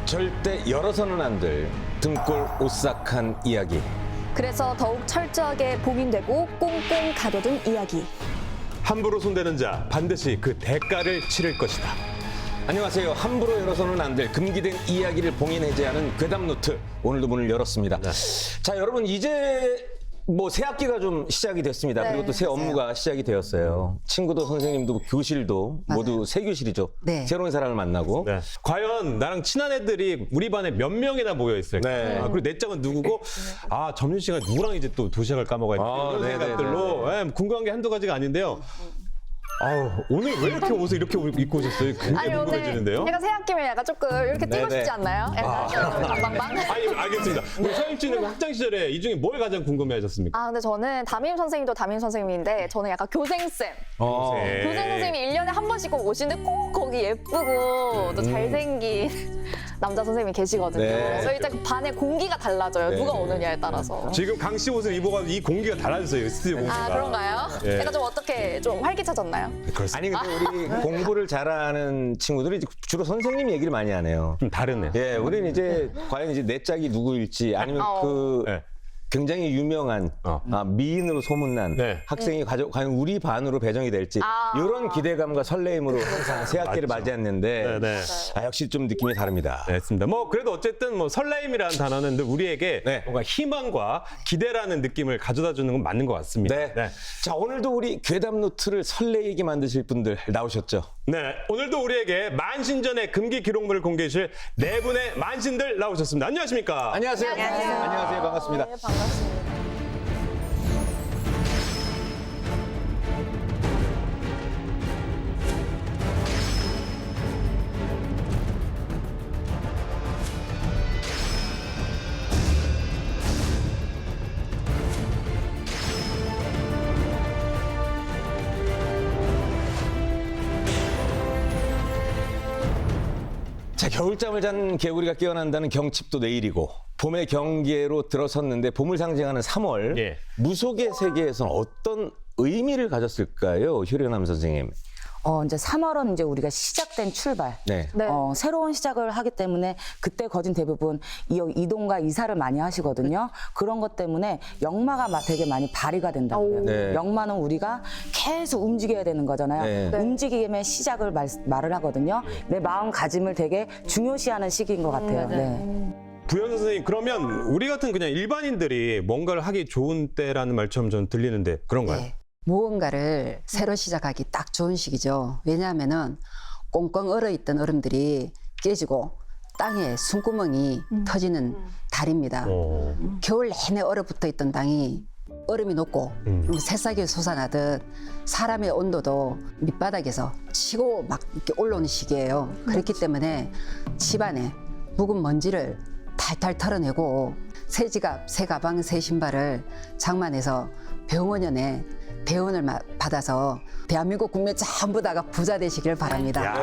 절대 열어서는 안 될 등골 오싹한 이야기. 그래서 더욱 철저하게 봉인되고 꽁꽁 가둬둔 이야기. 함부로 손대는 자 반드시 그 대가를 치를 것이다. 안녕하세요. 함부로 열어서는 안 될 금기된 이야기를 봉인 해제하는 괴담 노트. 오늘도 문을 열었습니다. 자, 여러분 이제 새 학기가 좀 시작이 됐습니다. 네, 그리고 또 새 업무가 시작이 되었어요. 친구도 선생님도 교실도 모두 새 교실이죠. 네. 새로운 사람을 만나고. 네. 과연 나랑 친한 애들이 우리 반에 몇 명이나 모여 있을까? 네. 그리고 내 짝은 누구고? 점심시간에 누구랑 이제 또 도시락을 까먹어야 돼. 이런 네네네. 생각들로 궁금한 게 한두 가지가 아닌데요. 오늘 왜 이렇게 옷을 이렇게 입고 오셨어요? 굉장히 궁금해지는데요. 제가 새 학기면 약간 조금 이렇게 뛰고 싶지 않나요? 약간 좀 방방방. 아니, 알겠습니다. 우리 서임 씨는 학창 시절에 이 중에 뭘 가장 궁금해하셨습니까? 근데 저는 담임 선생님도 담임 선생님인데 저는 약간 교생쌤. 네. 교생 선생님이 1년에 한 번씩 꼭 오시는데 꼭 거기 예쁘고 또 잘생긴 남자 선생님이 계시거든요. 네. 그래서 일단 반의 공기가 달라져요. 네. 누가 오느냐에 따라서. 지금 강 씨 옷을 입어가지고 이 공기가 달라졌어요. 스튜디오 공기가. 그런가요? 예. 약간 좀 어떻게 좀 활기차졌나요? 아니 근데 우리 공부를 잘하는 친구들이 이제 주로 선생님 얘기를 많이 하네요. 좀 다르네. 예, 우리는 이제 과연 이제 내 짝이 누구일지 아니면 네. 굉장히 유명한 미인으로 소문난 네. 학생이 과연 우리 반으로 배정이 될지 이런 기대감과 설레임으로 항상 새 학기를 맞죠. 맞이했는데 네. 역시 좀 느낌이 다릅니다. 네, 맞습니다. 그래도 어쨌든 설레임이라는 단어는 늘 우리에게 네. 뭔가 희망과 기대라는 느낌을 가져다 주는 건 맞는 것 같습니다. 네. 자, 오늘도 우리 괴담 노트를 설레이게 만드실 분들 나오셨죠? 네, 오늘도 우리에게 만신전의 금기 기록물을 공개해 주실 네 분의 만신들 나오셨습니다. 안녕하십니까? 안녕하세요. 안녕하세요. 반갑습니다. 네, 반갑습니다. 자, 겨울잠을 잔 개구리가 깨어난다는 경칩도 내일이고 봄의 경계로 들어섰는데 봄을 상징하는 3월. 예. 무속의 세계에서는 어떤 의미를 가졌을까요? 효련함 선생님. 이제 3월은 이제 우리가 시작된 출발. 네. 네. 새로운 시작을 하기 때문에 그때 거진 대부분 이동과 이사를 많이 하시거든요. 그런 것 때문에 역마가 되게 많이 발휘가 된다고요. 네. 역마는 우리가 계속 움직여야 되는 거잖아요. 네. 움직임의 시작을 말을 하거든요. 내 마음가짐을 되게 중요시하는 시기인 것 같아요. 네. 부연 선생님, 그러면 우리 같은 그냥 일반인들이 뭔가를 하기 좋은 때라는 말처럼 전 들리는데 그런가요? 네. 무언가를 새로 시작하기 딱 좋은 시기죠. 왜냐하면은 꽁꽁 얼어있던 얼음들이 깨지고 땅에 숨구멍이 터지는 달입니다. 겨울 내내 얼어붙어 있던 땅이 얼음이 녹고 새싹이 솟아나듯 사람의 온도도 밑바닥에서 치고 막 이렇게 올라오는 시기예요. 그렇기 때문에 집안에 묵은 먼지를 탈탈 털어내고 새 지갑, 새 가방, 새 신발을 장만해서 병원연에 배원을 받아서 대한민국 국민 전부 다가 부자 되시길 바랍니다.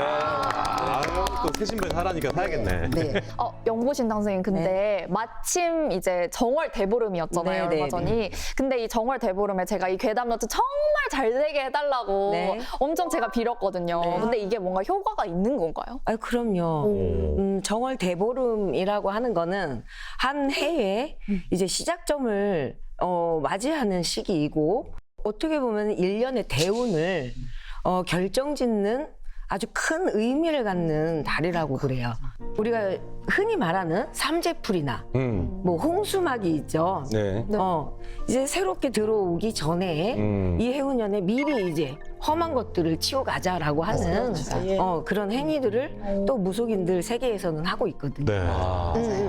또 새 신발 사라니까 사야겠네. 네. 영보신당 선생님, 근데 마침 이제 정월 대보름이었잖아요, 네, 얼마 네, 전이. 근데 이 정월 대보름에 제가 이 괴담 노트 정말 잘 되게 해달라고 네. 엄청 제가 빌었거든요. 네. 근데 이게 뭔가 효과가 있는 건가요? 그럼요. 정월 대보름이라고 하는 거는 한 해에 이제 시작점을 맞이하는 시기이고 어떻게 보면 일년의 대운을 결정짓는 아주 큰 의미를 갖는 달이라고 그래요. 우리가 흔히 말하는 삼재풀이나 뭐 홍수막이 있죠. 네. 이제 새롭게 들어오기 전에 이 해운년에 미리 이제 험한 것들을 치워가자라고 하는 그런 행위들을 또 무속인들 세계에서는 하고 있거든요. 네.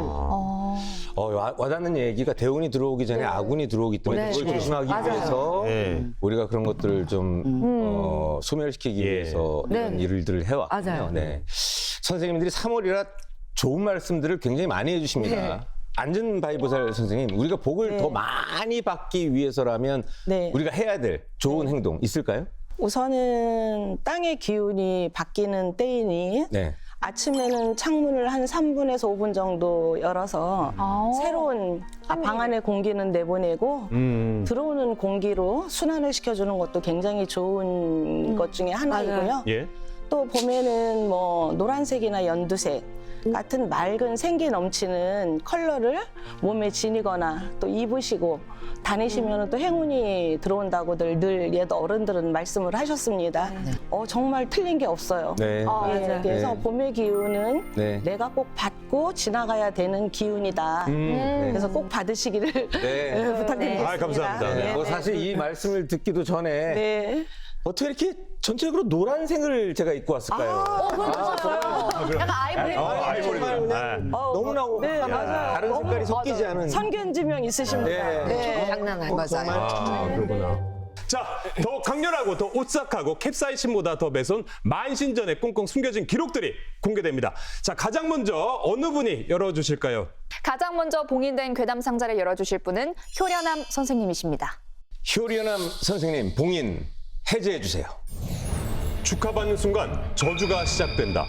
와닿는 얘기가 대운이 들어오기 전에 아군이 들어오기 때문에 네, 그걸 네. 조심하기 맞아요. 위해서 네. 우리가 그런 것들을 좀 소멸시키기 예. 위해서 이런 네. 일들을 해왔군요. 맞아요. 네. 선생님들이 3월이라 좋은 말씀들을 굉장히 많이 해주십니다. 안전바이보살 선생님, 우리가 복을 더 많이 받기 위해서라면 네. 우리가 해야 될 좋은 행동 있을까요? 우선은 땅의 기운이 바뀌는 때이니 네. 아침에는 창문을 한 3분에서 5분 정도 열어서 새로운 방 안의 공기는 내보내고 들어오는 공기로 순환을 시켜주는 것도 굉장히 좋은 것 중에 하나이고요. 예. 또 봄에는 뭐 노란색이나 연두색 같은 맑은 생기 넘치는 컬러를 몸에 지니거나 또 입으시고 다니시면 또 행운이 들어온다고들 늘 옛 어른들은 말씀을 하셨습니다. 정말 틀린 게 없어요. 네. 예, 그래서 네. 봄의 기운은 네. 내가 꼭 받고 지나가야 되는 기운이다. 네. 그래서 꼭 받으시기를 네. 부탁드리겠습니다. 아, 감사합니다. 네. 뭐 사실 이 말씀을 듣기도 전에 네. 어떻게 이렇게 전체적으로 노란색을 제가 입고 왔을까요? 그럼 맞아요. 약간 아이보리. 아이보리구나. 네. 너무나 네, 맞아요. 다른 색깔이 섞이지 않은. 선견지명 있으십니다. 네. 네. 장난 아니에요. 맞아요. 아, 그렇구나. 자, 더 강렬하고 더 오싹하고 캡사이신보다 더 매서운 만신전에 꽁꽁 숨겨진 기록들이 공개됩니다. 자, 가장 먼저 어느 분이 열어주실까요? 가장 먼저 봉인된 괴담 상자를 열어주실 분은 효련함 선생님이십니다. 효련함 선생님 봉인 해제해 주세요. 축하받는 순간 저주가 시작된다.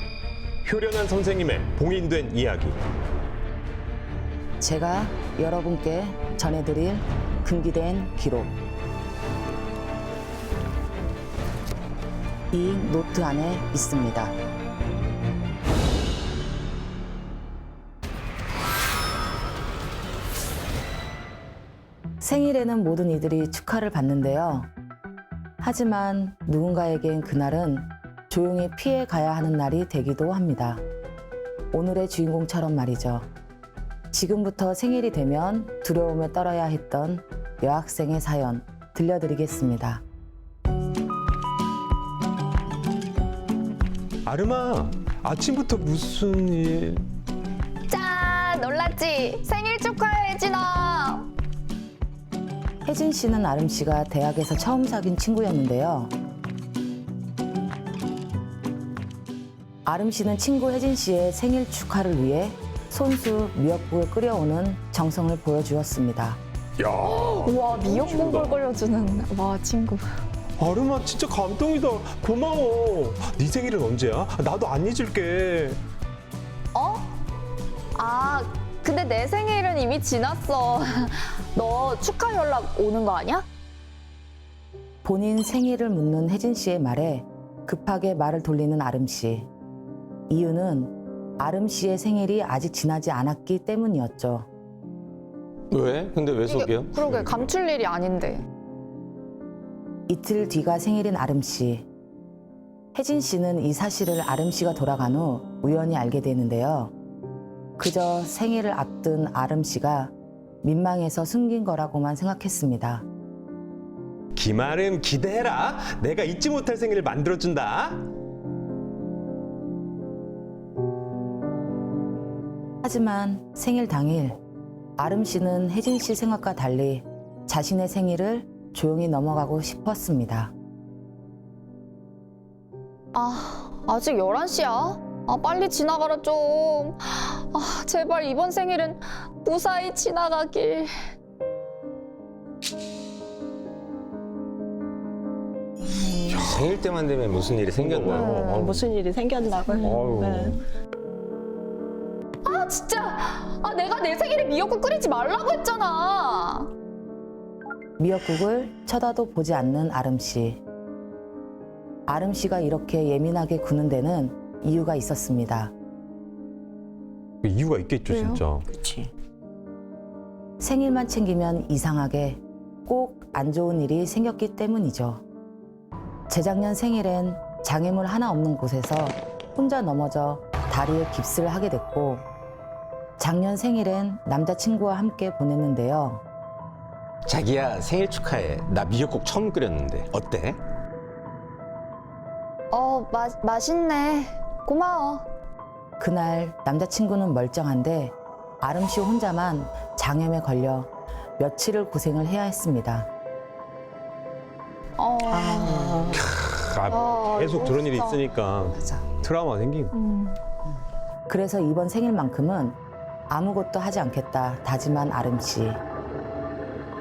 효련한 선생님의 봉인된 이야기. 제가 여러분께 전해드릴 금기된 기록. 이 노트 안에 있습니다. 생일에는 모든 이들이 축하를 받는데요. 하지만 누군가에겐 그날은 조용히 피해 가야 하는 날이 되기도 합니다. 오늘의 주인공처럼 말이죠. 지금부터 생일이 되면 두려움에 떨어야 했던 여학생의 사연 들려드리겠습니다. 아름아, 아침부터 무슨 일? 짠! 놀랐지? 생일 축하해, 혜진아! 혜진 씨는 아름 씨가 대학에서 처음 사귄 친구였는데요. 아름 씨는 친구 혜진 씨의 생일 축하를 위해 손수 미역국을 끓여오는 정성을 보여주었습니다. 야, 우와, 미역국을 끓여주는, 와, 친구. 아름아 진짜 감동이다. 고마워. 네 생일은 언제야? 나도 안 잊을게. 어? 아, 근데 내 생일은 이미 지났어. 너 축하 연락 오는 거 아니야? 본인 생일을 묻는 혜진 씨의 말에 급하게 말을 돌리는 아름 씨. 이유는 아름 씨의 생일이 아직 지나지 않았기 때문이었죠. 왜? 근데 왜 속여? 그러게, 감출 일이 아닌데. 이틀 뒤가 생일인 아름 씨. 혜진 씨는 이 사실을 아름 씨가 돌아간 후 우연히 알게 되는데요. 그저 생일을 앞둔 아름 씨가 민망해서 숨긴 거라고만 생각했습니다. 김아름 기대해라. 내가 잊지 못할 생일을 만들어준다. 하지만 생일 당일 아름 씨는 혜진 씨 생각과 달리 자신의 생일을 조용히 넘어가고 싶었습니다. 아직 11시야? 빨리 지나가라 좀. 제발 이번 생일은 무사히 지나가길. 생일 때만 되면 무슨 일이 생겼나요? 무슨 일이 생겼나고요. 네. 진짜. 내가 내 생일에 미역국 끓이지 말라고 했잖아. 미역국을 쳐다도 보지 않는 아름 씨. 아름 씨가 이렇게 예민하게 구는 데는 이유가 있었습니다. 이유가 있겠죠, 왜요? 진짜. 그렇지. 생일만 챙기면 이상하게 꼭 안 좋은 일이 생겼기 때문이죠. 재작년 생일엔 장애물 하나 없는 곳에서 혼자 넘어져 다리에 깁스를 하게 됐고, 작년 생일엔 남자친구와 함께 보냈는데요. 자기야 생일 축하해. 나 미역국 처음 끓였는데 어때? 맛있네. 고마워. 그날 남자친구는 멀쩡한데 아름 씨 혼자만 장염에 걸려 며칠을 고생을 해야 했습니다. 계속 저런 일이 있으니까 맞아. 트라우마 생기고. 그래서 이번 생일만큼은 아무것도 하지 않겠다 다짐한 아름 씨.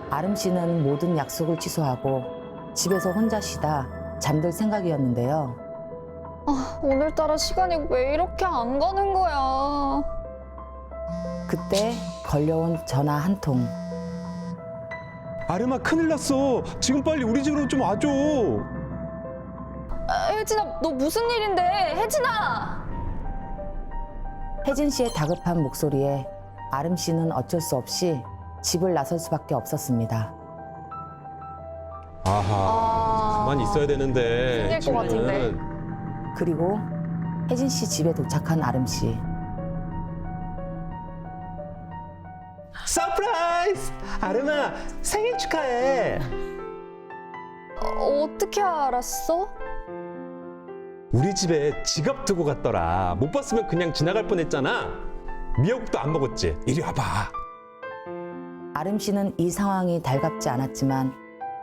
아름 씨는 모든 약속을 취소하고 집에서 혼자 쉬다 잠들 생각이었는데요. 오늘따라 시간이 왜 이렇게 안 가는 거야? 그때 걸려온 전화 한 통. 아름아 큰일 났어. 지금 빨리 우리 집으로 좀 와줘. 혜진아, 너 무슨 일인데? 혜진아! 혜진 씨의 다급한 목소리에 아름 씨는 어쩔 수 없이 집을 나설 수밖에 없었습니다. 아하. 가만히 있어야 되는데. 힘들 것 같은데. 지금은. 그리고 혜진 씨 집에 도착한 아름 씨. 서프라이즈! 아름아, 생일 축하해. 어떻게 알았어? 우리 집에 지갑 두고 갔더라. 못 봤으면 그냥 지나갈 뻔했잖아. 미역국도 안 먹었지. 이리 와봐. 아름 씨는 이 상황이 달갑지 않았지만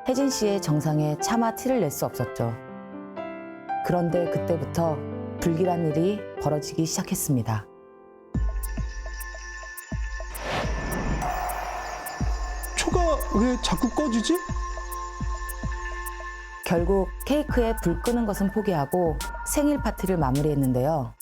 혜진 씨의 정상에 차마 티를 낼 수 없었죠. 그런데 그때부터 불길한 일이 벌어지기 시작했습니다. 초가 왜 자꾸 꺼지지? 결국 케이크에 불 끄는 것은 포기하고 생일 파티를 마무리했는데요.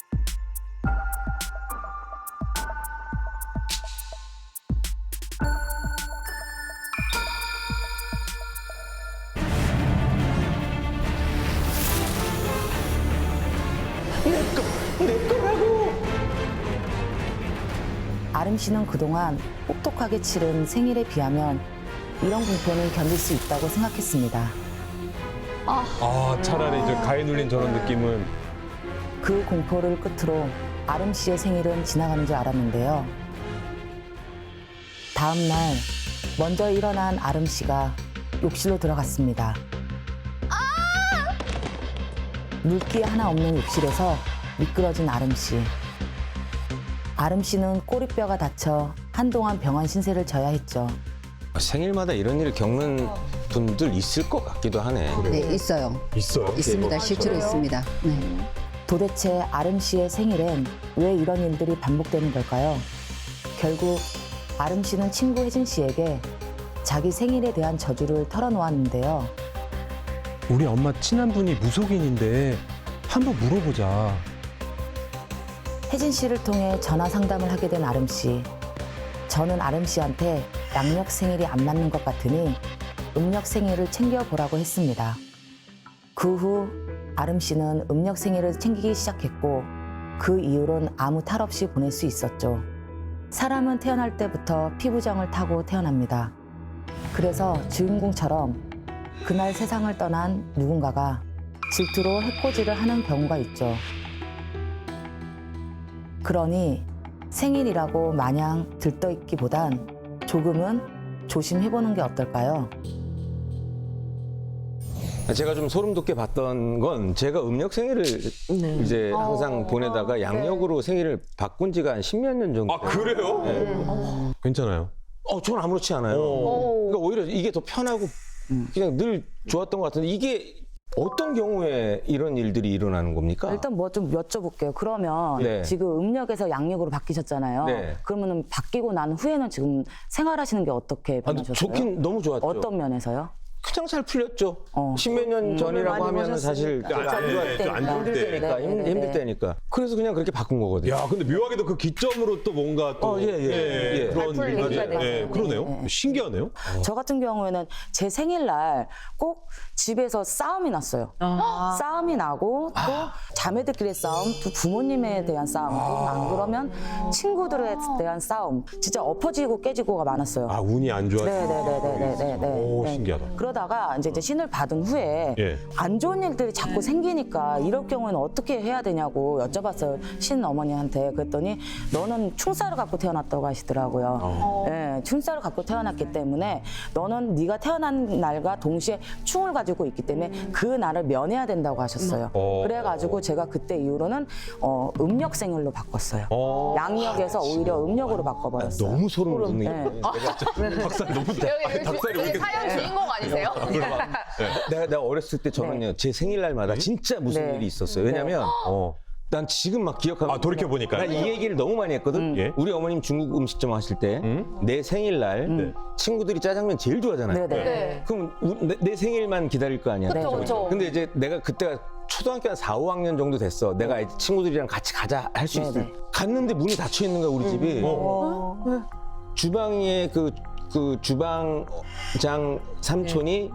내 거라고! 아름 씨는 그동안 혹독하게 치른 생일에 비하면 이런 공포는 견딜 수 있다고 생각했습니다. 아, 차라리 이제 가에 눌린 저런 느낌은. 그 공포를 끝으로 아름 씨의 생일은 지나가는 줄 알았는데요. 다음 날 먼저 일어난 아름 씨가 욕실로 들어갔습니다. 물기 하나 없는 욕실에서 미끄러진 아름 씨. 아름 씨는 꼬리뼈가 다쳐 한동안 병원 신세를 져야 했죠. 생일마다 이런 일을 겪는 분들 있을 것 같기도 하네. 네, 있어요. 있어요? 있습니다. 실제로 있습니다. 네. 도대체 아름 씨의 생일엔 왜 이런 일들이 반복되는 걸까요? 결국 아름 씨는 친구 혜진 씨에게 자기 생일에 대한 저주를 털어놓았는데요. 우리 엄마 친한 분이 무속인인데 한번 물어보자. 혜진 씨를 통해 전화 상담을 하게 된 아름 씨. 저는 아름 씨한테 양력 생일이 안 맞는 것 같으니 음력 생일을 챙겨보라고 했습니다. 그 후 아름 씨는 음력 생일을 챙기기 시작했고 그 이후로는 아무 탈 없이 보낼 수 있었죠. 사람은 태어날 때부터 피부정을 타고 태어납니다. 그래서 주인공처럼 그날 세상을 떠난 누군가가 질투로 해코지를 하는 경우가 있죠. 그러니 생일이라고 마냥 들떠있기보단 조금은 조심해보는 게 어떨까요? 제가 좀 소름 돋게 봤던 건 제가 음력 생일을 이제 항상 보내다가 양력으로 생일을 바꾼 지가 한 10몇 년 정도. 아, 그래요? 네. 괜찮아요. 저는 아무렇지 않아요. 그러니까 오히려 이게 더 편하고 그냥 늘 좋았던 것 같은데 이게 어떤 경우에 이런 일들이 일어나는 겁니까? 일단 뭐 좀 여쭤볼게요. 그러면 네. 지금 음력에서 양력으로 바뀌셨잖아요. 네. 그러면은 바뀌고 난 후에는 지금 생활하시는 게 어떻게 변하셨어요? 좋긴 너무 좋았죠. 어떤 면에서요? 그냥 잘 풀렸죠. 어. 10몇 년 전이라고 많이 하면 사실 보셨으니까. 안 좋았을 네, 안 좋을 힘들 때. 때니까 네, 네, 힘들 네. 때니까. 그래서 그냥 그렇게 바꾼 거거든요. 야, 근데 묘하게도 그 기점으로 또 뭔가 또 예. 그런 잘 일들이 풀리니까 예, 그러네요. 네. 신기하네요. 저 같은 경우에는 제 생일날 꼭 집에서 싸움이 났어요. 싸움이 나고 또 자매들끼리의 싸움, 또 부모님에 대한 싸움, 또 안 그러면 친구들에 대한 싸움, 진짜 엎어지고 깨지고가 많았어요. 아, 운이 안 좋아. 네네네네네. 오, 신기하다. 그러다가 이제 신을 받은 후에 예. 안 좋은 일들이 자꾸 생기니까 이럴 경우에는 어떻게 해야 되냐고 여쭤봤어요. 신 어머니한테. 그랬더니 너는 충살을 갖고 태어났다고 하시더라고요. 예, 충살을 갖고 태어났기 때문에 너는 네가 태어난 날과 동시에 충을 가지고 있기 때문에 그 날을 면해야 된다고 하셨어요. 그래가지고 제가 그때 이후로는 음력 생일로 바꿨어요. 양력에서 오히려 음력으로 바꿔버렸어요. 너무 소름 돋는 게. 네. 닭살 너무 여기 사연 주인공 아니세요? 내가 어렸을 때 저는요 제 생일날마다 진짜 무슨 네. 일이 있었어요. 왜냐면 난 지금 막 기억하고. 아, 돌이켜보니까. 난 이 얘기를 너무 많이 했거든. 예? 우리 어머님 중국 음식점 하실 때 내 생일날 친구들이 짜장면 제일 좋아하잖아요. 네네. 네. 그럼 내 생일만 기다릴 거 아니야. 그쵸, 그쵸. 근데 이제 내가 그때가 초등학교 한 4, 5학년 정도 됐어. 내가 이제 친구들이랑 같이 가자 할 수 있어. 네네. 갔는데 문이 닫혀 있는 거야 우리 집이. 주방에 그 주방장 삼촌이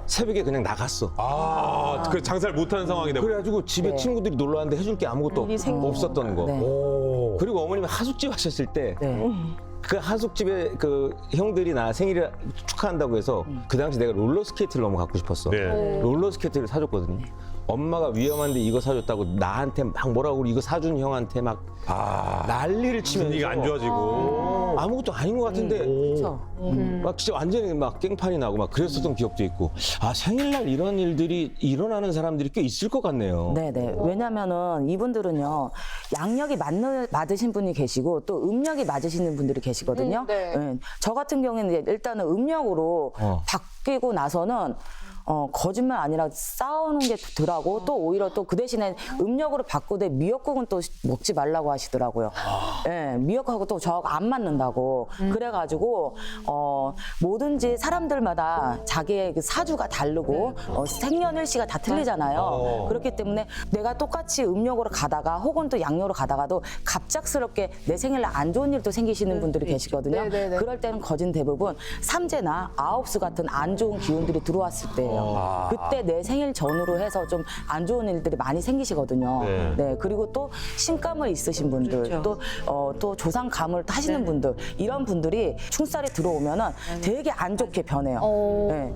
새벽에 그냥 나갔어. 아, 그 장사를 못하는 상황이 되고. 그래가지고 집에 친구들이 놀러 왔는데 해줄 게 아무것도 없었던 거. 네. 오. 그리고 어머님이 하숙집 하셨을 때 네. 그 하숙집에 그 형들이 나 생일을 축하한다고 해서 그 당시 내가 롤러스케이트를 너무 갖고 싶었어. 네. 롤러스케이트를 사줬거든요. 엄마가 위험한데 이거 사줬다고 나한테 막 뭐라고 그러고 이거 사준 형한테 막 난리를 치면서 분위기가 안 좋아지고. 아무것도 아닌 것 같은데 막 진짜 완전히 막 깽판이 나고 막 그랬었던 기억도 있고 아 생일날 이런 일들이 일어나는 사람들이 꽤 있을 것 같네요. 네네. 왜냐면은 이분들은요, 양력이 맞으신 분이 계시고 또 음력이 맞으시는 분들이 계시거든요. 네. 네. 저 같은 경우에는 이제 일단은 음력으로 바뀌고 나서는 거짓말 아니라 싸우는 게 덜하고 또 오히려 또 그 대신에 음력으로 바꾸되 미역국은 또 먹지 말라고 하시더라고요. 예, 미역하고 또 저하고 안 맞는다고. 그래가지고 뭐든지 사람들마다 자기의 그 사주가 다르고 생년일시가 다 틀리잖아요. 그렇기 때문에 내가 똑같이 음력으로 가다가 혹은 또 양력으로 가다가도 갑작스럽게 내 생일날 안 좋은 일도 생기시는 분들이 계시거든요. 네네네. 그럴 때는 거진 대부분 삼재나 아홉수 같은 안 좋은 기운들이 들어왔을 때예요. 그때 내 생일 전후로 해서 좀 안 좋은 일들이 많이 생기시거든요. 네. 네. 그리고 또 신감을 있으신 분들, 또 조상감을 하시는 분들, 이런 분들이 충살이 들어오면은 되게 안 좋게 변해요. 네.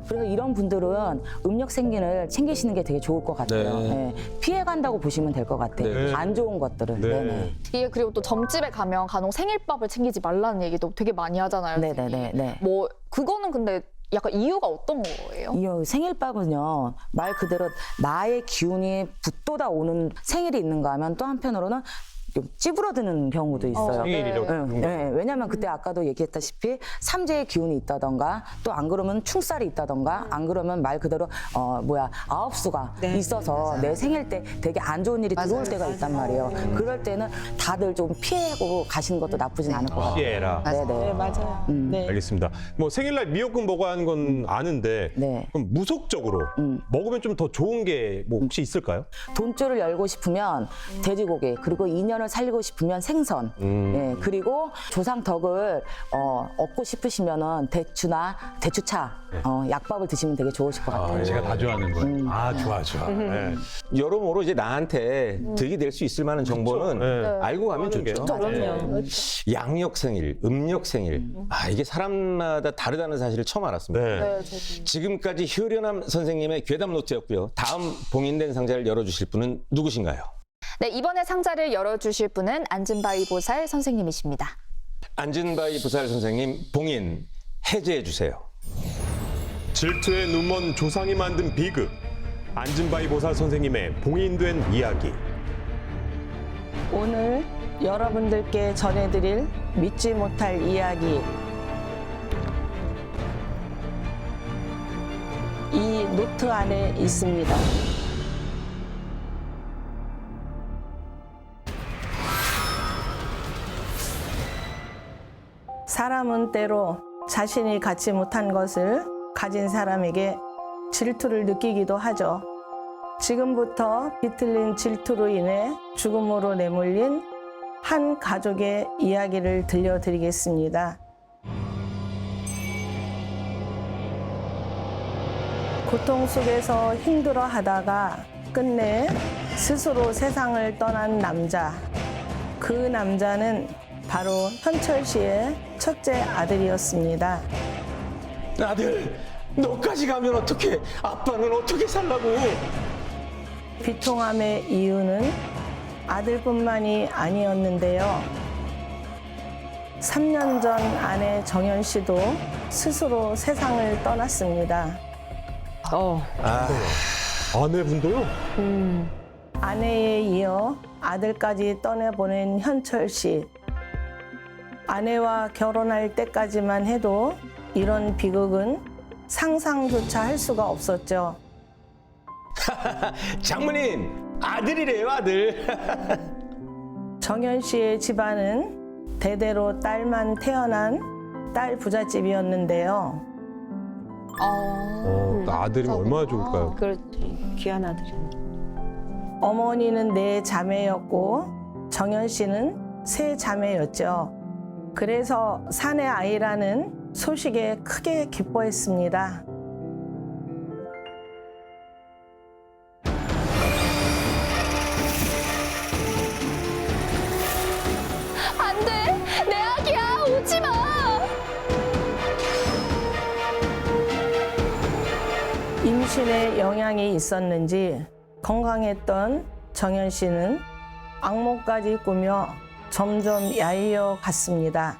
그래서 이런 분들은 음력 생긴을 챙기시는 게 되게 좋을 것 같아요. 네. 네. 피해간다고 보시면 될 것 같아요. 네. 안 좋은 것들은. 네. 네네. 이게 그리고 또 점집에 가면 간혹 생일밥을 챙기지 말라는 얘기도 되게 많이 하잖아요. 네네네. 네. 뭐 그거는 근데 약간 이유가 어떤 거예요? 이 생일밥은요, 말 그대로 나의 기운이 붙돋아 오는 생일이 있는가 하면 또 한편으로는 좀 찌부러드는 경우도 있어요. 생일이라고. 네, 왜냐면 그때 아까도 얘기했다시피 삼재의 기운이 있다던가 또 안 그러면 충살이 있다던가 안 그러면 말 그대로 아홉수가 있어서 내 생일 때 되게 안 좋은 일이 들어올 때가 있단 말이에요. 그럴 때는 다들 좀 피하고 가시는 것도 나쁘진 않을 것 같아요. 피해라. 네, 네네. 맞아요. 네. 알겠습니다. 뭐 생일날 미역국 먹어야 하는 건 아는데 네. 그럼 무속적으로 먹으면 좀 더 좋은 게 뭐 혹시 있을까요? 돈줄을 열고 싶으면 돼지고기, 그리고 인연을 살리고 싶으면 생선, 예, 그리고 조상 덕을 얻고 싶으시면은 대추차, 약밥을 드시면 되게 좋으실 것 같아요. 제가 다 좋아하는 거예요. 아, 좋아. 네. 여러모로 이제 나한테 득이 될 수 있을 만한 정보는 네. 알고 가면 좋죠. 그럼요. 양력 생일, 음력 생일. 아, 이게 사람마다 다르다는 사실을 처음 알았습니다. 네. 지금까지 효련함 선생님의 괴담 노트였고요. 다음 봉인된 상자를 열어주실 분은 누구신가요? 네, 이번에 상자를 열어주실 분은 안진바이 보살 선생님이십니다. 안진바이 보살 선생님 봉인 해제해 주세요. 질투에 눈먼 조상이 만든 비극. 안진바이 보살 선생님의 봉인된 이야기. 오늘 여러분들께 전해드릴 믿지 못할 이야기. 이 노트 안에 있습니다. 사람은 때로 자신이 갖지 못한 것을 가진 사람에게 질투를 느끼기도 하죠. 지금부터 비틀린 질투로 인해 죽음으로 내몰린 한 가족의 이야기를 들려드리겠습니다. 고통 속에서 힘들어 하다가 끝내 스스로 세상을 떠난 남자. 그 남자는 바로 현철 씨의 첫째 아들이었습니다. 아들, 너까지 가면 어떡해? 아빠는 어떻게 살라고? 비통함의 이유는 아들뿐만이 아니었는데요. 3년 전 아내 정연 씨도 스스로 세상을 떠났습니다. 아내분도요? 아내에 이어 아들까지 떠내보낸 현철 씨. 아내와 결혼할 때까지만 해도 이런 비극은 상상조차 할 수가 없었죠. 장모님, 아들이래요, 아들. 정연 씨의 집안은 대대로 딸만 태어난 딸 부잣집이었는데요. 아들이면 얼마나 좋을까요? 그렇지. 귀한 아들이. 어머니는 4자매였고 정연 씨는 3자매였죠. 그래서 사내 아이라는 소식에 크게 기뻐했습니다. 임신에 영향이 있었는지 건강했던 정현 씨는 악몽까지 꾸며 점점 야위어 갔습니다.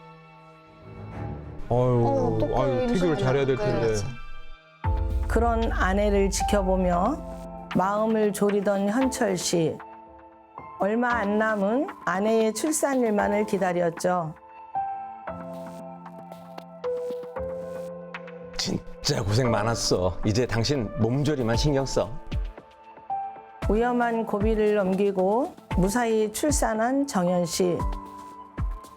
아유, 어떡해, 아유 태교를 임신을 잘해야 될 어떡해. 텐데. 그런 아내를 지켜보며 마음을 졸이던 현철 씨. 얼마 안 남은 아내의 출산일만을 기다렸죠. 진짜 고생 많았어. 이제 당신 몸조리만 신경 써. 위험한 고비를 넘기고 무사히 출산한 정현 씨.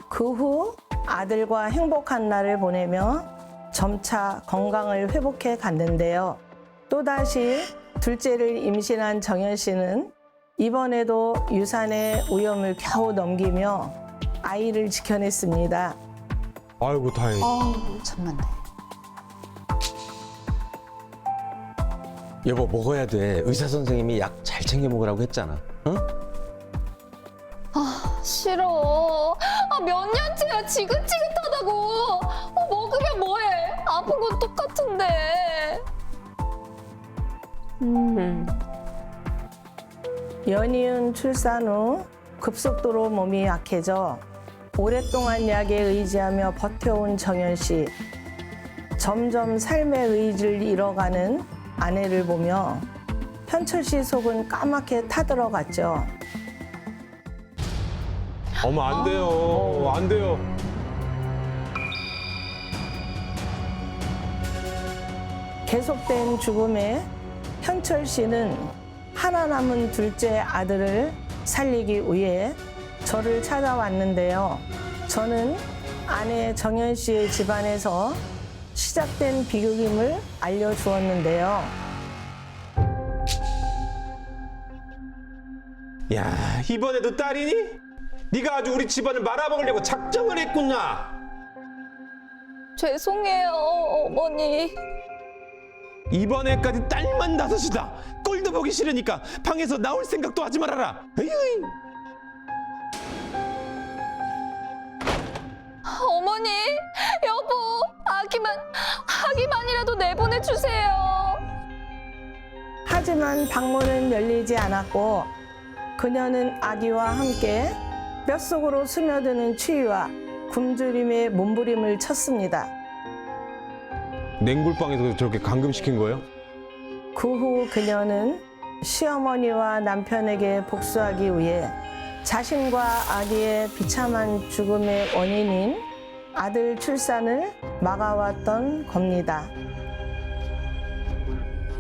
그 후 아들과 행복한 날을 보내며 점차 건강을 회복해 갔는데요. 또다시 둘째를 임신한 정현 씨는 이번에도 유산의 위험을 겨우 넘기며 아이를 지켜냈습니다. 아이고 다행이다. 천만에. 여보 먹어야 돼. 의사 선생님이 약 잘 챙겨 먹으라고 했잖아. 응? 싫어. 몇 년째야 지긋지긋하다고. 먹으면 뭐해? 아픈 건 똑같은데. 연이은 출산 후 급속도로 몸이 약해져 오랫동안 약에 의지하며 버텨온 정현 씨. 점점 삶의 의지를 잃어가는 아내를 보며 현철 씨 속은 까맣게 타들어갔죠. 어머 안 돼요. 안 돼요. 계속된 죽음에 현철 씨는 하나 남은 둘째 아들을 살리기 위해 저를 찾아왔는데요. 저는 아내 정현 씨의 집안에서 시작된 비극임을 알려주었는데요. 야 이번에도 딸이니? 네가 아주 우리 집안을 말아먹으려고 작정을 했구나. 죄송해요, 어머니. 이번에까지 딸만 다섯이다. 꼴도 보기 싫으니까 방에서 나올 생각도 하지 말아라. 에휴. 어머니, 여보, 아기만이라도 내보내주세요. 하지만 방문은 열리지 않았고 그녀는 아기와 함께 뼛속으로 스며드는 추위와 굶주림에 몸부림을 쳤습니다. 냉굴방에서 저렇게 감금시킨 거예요? 그 후 그녀는 시어머니와 남편에게 복수하기 위해 자신과 아기의 비참한 죽음의 원인인 아들 출산을 막아왔던 겁니다.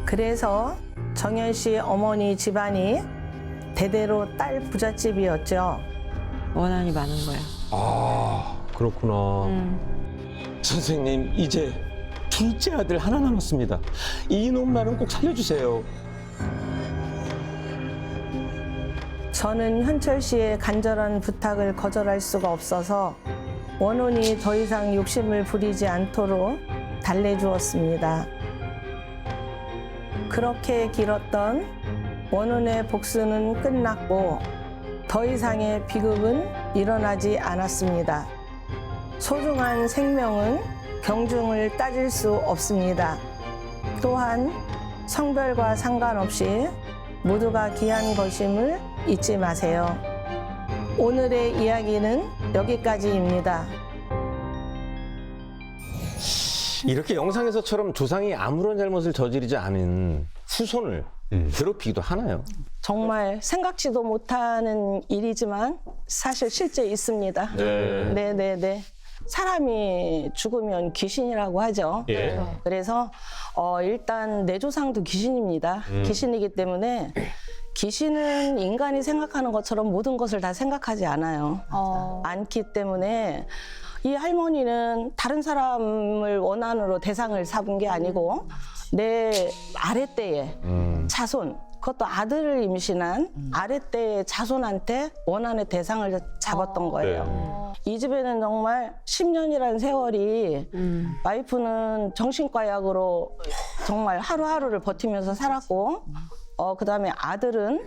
그래서 정현 씨 어머니 집안이 대대로 딸 부잣집이었죠. 원한이 많은 거야. 아 그렇구나. 선생님 이제 둘째 아들 하나 남았습니다. 이놈만은 꼭 살려주세요. 저는 현철 씨의 간절한 부탁을 거절할 수가 없어서 원혼이 더 이상 욕심을 부리지 않도록 달래주었습니다. 그렇게 길었던 원혼의 복수는 끝났고 더 이상의 비극은 일어나지 않았습니다. 소중한 생명은 경중을 따질 수 없습니다. 또한 성별과 상관없이 모두가 귀한 것임을 잊지 마세요. 오늘의 이야기는 여기까지입니다. 이렇게 영상에서처럼 조상이 아무런 잘못을 저지르지 않은 후손을 괴롭히기도 하나요? 정말 생각지도 못하는 일이지만 사실 실제 있습니다. 네. 사람이 죽으면 귀신이라고 하죠. 예. 그래서 일단 내 조상도 귀신입니다. 귀신이기 때문에 귀신은 인간이 생각하는 것처럼 모든 것을 다 생각하지 않아요. 않기 때문에 이 할머니는 다른 사람을 원한으로 대상을 삼은 게 아니고 내 아랫대에 자손, 그것도 아들을 임신한 아랫대의 자손한테 원한의 대상을 잡았던 거예요. 이 집에는 정말 10년이라는 세월이 와이프는 정신과 약으로 정말 하루하루를 버티면서 살았고 그다음에 아들은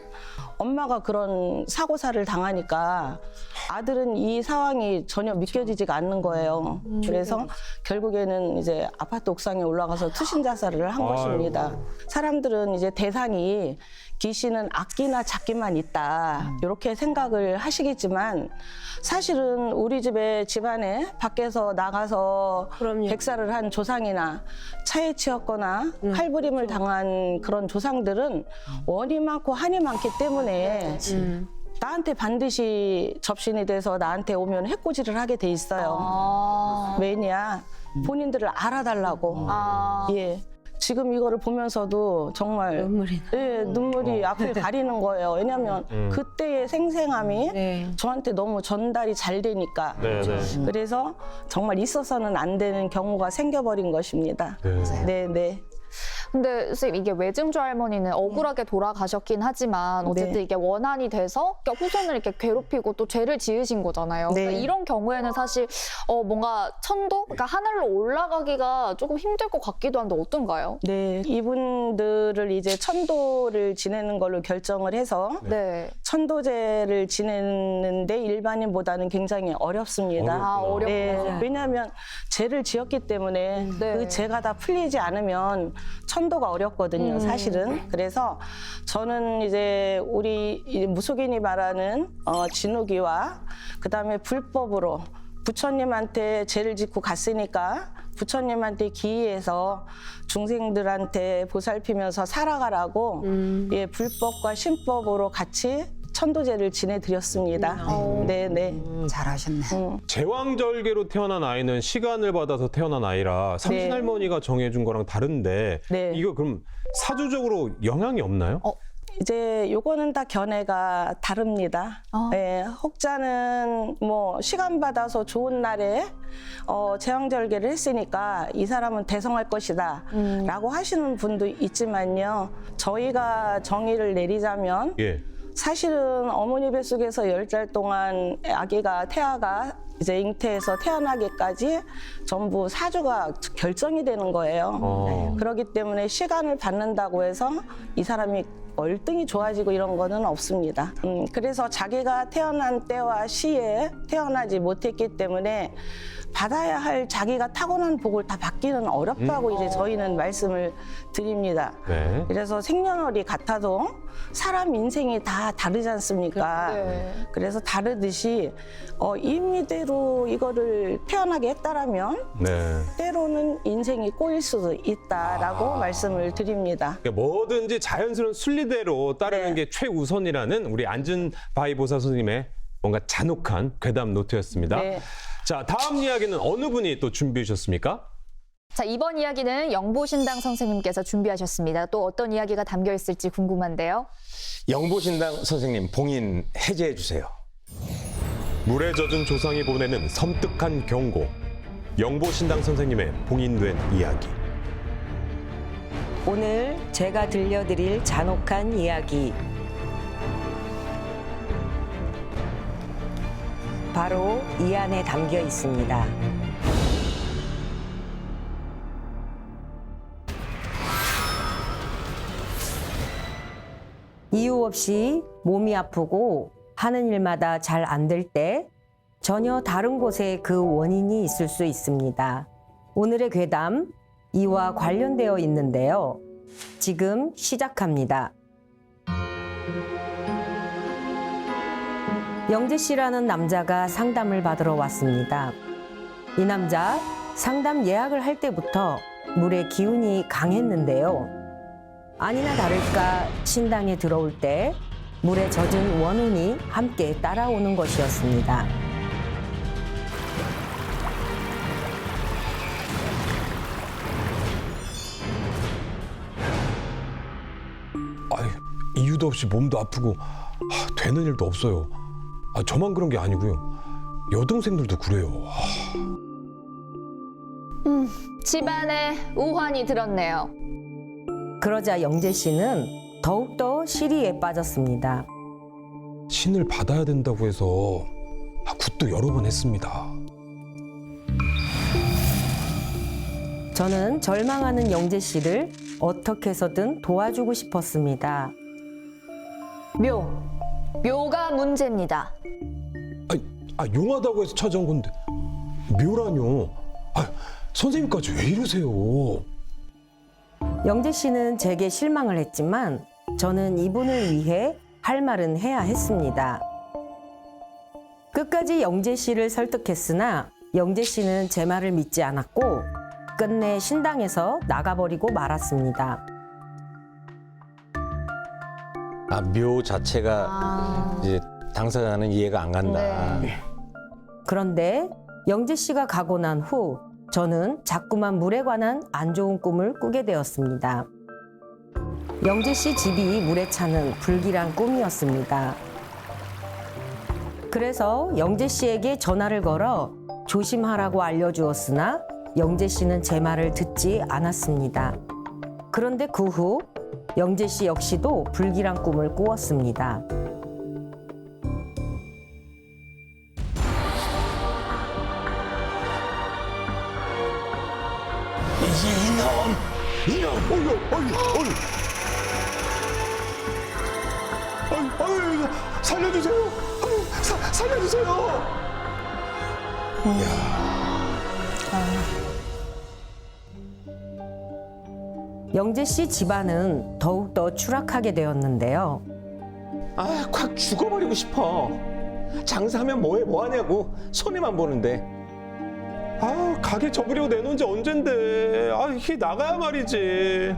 엄마가 그런 사고사를 당하니까 아들은 이 상황이 전혀 믿겨지지가 않는 거예요. 그래서 결국에는 이제 아파트 옥상에 올라가서 투신 자살을 한 것입니다. 사람들은 이제 대상이 귀신은 악기나 작기만 있다 이렇게 생각을 하시겠지만 사실은 우리 집안에 밖에서 나가서 그럼요. 백살을 한 조상이나 차에 치였거나 칼부림을 당한 그런 조상들은 원이 많고 한이 많기 때문에 나한테 반드시 접신이 돼서 나한테 오면 해코지를 하게 돼 있어요. 왜냐? 본인들을 알아달라고. 예. 지금 이거를 보면서도 정말 눈물이 앞을 가리는 거예요. 왜냐하면 그때의 생생함이 저한테 너무 전달이 잘 되니까. 그래서 정말 있어서는 안 되는 경우가 생겨버린 것입니다. 네. 근데 선생님 이게 외증조 할머니는 억울하게 돌아가셨긴 하지만 어쨌든 이게 원한이 돼서 그러니까 후손을 이렇게 괴롭히고 또 죄를 지으신 거잖아요. 네. 그러니까 이런 경우에는 사실 뭔가 천도, 그러니까 하늘로 올라가기가 조금 힘들 것 같기도 한데 어떤가요? 네, 이분들을 이제 천도를 지내는 걸로 결정을 해서 네. 천도제를 지내는데 일반인보다는 굉장히 어렵습니다. 어렵구나. 네, 왜냐하면 죄를 지었기 때문에 네. 그 죄가 다 풀리지 않으면 천도가 어렵거든요, 사실은. 그래서 저는 이제 우리 이 무속인이 말하는 진우기와 그다음에 불법으로 부처님한테 죄를 짓고 갔으니까 부처님한테 기이해서 중생들한테 보살피면서 살아가라고 예, 불법과 신법으로 같이 천도제를 지내드렸습니다. 네. 잘하셨네. 제왕절개로 태어난 아이는 시간을 받아서 태어난 아이라 삼신할머니가 정해준 거랑 다른데 네. 이거 그럼 사주적으로 영향이 없나요? 이제 요거는 다 견해가 다릅니다. 예, 혹자는 뭐 시간 받아서 좋은 날에 제왕절개를 했으니까 이 사람은 대성할 것이다 라고 하시는 분도 있지만요. 저희가 정의를 내리자면 예. 사실은 어머니 뱃속에서 10달 동안 아기가 태아가 이제 잉태해서 태어나기까지 전부 사주가 결정이 되는 거예요. 그렇기 때문에 시간을 받는다고 해서 이 사람이 월등히 좋아지고 이런 거는 없습니다. 그래서 자기가 태어난 때와 시에 태어나지 못했기 때문에 받아야 할 자기가 타고난 복을 다 받기는 어렵다고 이제 저희는 말씀을 드립니다. 네. 그래서 생년월일 같아도 사람 인생이 다 다르지 않습니까? 네. 그래서 다르듯이 임의대로 이거를 태어나게 했다라면 네. 때로는 인생이 꼬일 수도 있다라고 말씀을 드립니다. 그러니까 뭐든지 자연스러운 순리대로 따르는 네. 게 최우선이라는 우리 안진바이 보살 선생님의 뭔가 잔혹한 괴담 노트였습니다. 네. 자, 다음 이야기는 어느 분이 또 준비해 주셨습니까? 자, 이번 이야기는 영보신당 선생님께서 준비하셨습니다. 또 어떤 이야기가 담겨 있을지 궁금한데요. 영보신당 선생님 봉인 해제해 주세요. 물에 젖은 조상이 보내는 섬뜩한 경고. 영보신당 선생님의 봉인된 이야기. 오늘 제가 들려드릴 잔혹한 이야기. 바로 이 안에 담겨 있습니다. 이유 없이 몸이 아프고 하는 일마다 잘 안 될 때 전혀 다른 곳에 그 원인이 있을 수 있습니다. 오늘의 괴담, 이와 관련되어 있는데요. 지금 시작합니다. 영재 씨라는 남자가 상담을 받으러 왔습니다. 이 남자 상담 예약을 할 때부터 물의 기운이 강했는데요. 아니나 다를까 신당에 들어올 때 물에 젖은 원혼이 함께 따라오는 것이었습니다. 이유도 없이 몸도 아프고 되는 일도 없어요. 저만 그런 게 아니고요. 여동생들도 그래요. 집안에 우환이 들었네요. 그러자 영재 씨는 더욱더 시리에 빠졌습니다. 신을 받아야 된다고 해서 굿도 여러 번 했습니다. 저는 절망하는 영재 씨를 어떻게 해서든 도와주고 싶었습니다. 묘가 문제입니다. 용하다고 해서 찾아온 건데 묘라뇨. 선생님까지 왜 이러세요? 영재 씨는 제게 실망을 했지만 저는 이분을 위해 할 말은 해야 했습니다. 끝까지 영재 씨를 설득했으나 영재 씨는 제 말을 믿지 않았고 끝내 신당에서 나가버리고 말았습니다. 묘 자체가 이제 당사자는 이해가 안 간다. 네. 그런데 영재 씨가 가고 난 후 저는 자꾸만 물에 관한 안 좋은 꿈을 꾸게 되었습니다. 영재 씨 집이 물에 차는 불길한 꿈이었습니다. 그래서 영재 씨에게 전화를 걸어 조심하라고 알려주었으나 영재 씨는 제 말을 듣지 않았습니다. 그런데 그 후 영재 씨 역시도 불길한 꿈을 꾸었습니다. 살려주세요. 살려주세요. 영재 씨 집안은 더욱더 추락하게 되었는데요. 콱 죽어버리고 싶어. 장사하면 뭐하냐고 손해만 보는데. 가게 접으려고 내놓은 지 언젠데. 이게 나가야 말이지.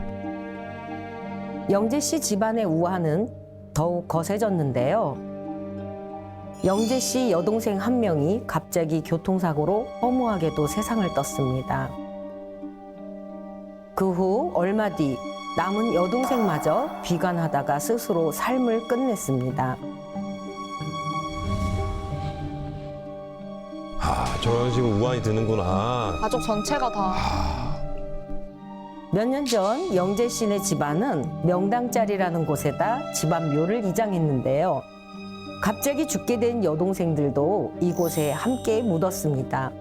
영재 씨 집안의 우환은 더욱 거세졌는데요. 영재 씨 여동생 한 명이 갑자기 교통사고로 허무하게도 세상을 떴습니다. 그 후 얼마 뒤 남은 여동생마저 비관하다가 스스로 삶을 끝냈습니다. 저 지금 우환이 드는구나. 가족 전체가 다. 몇 년 전 영재 씨네 집안은 명당자리라는 곳에다 집안 묘를 이장했는데요. 갑자기 죽게 된 여동생들도 이곳에 함께 묻었습니다.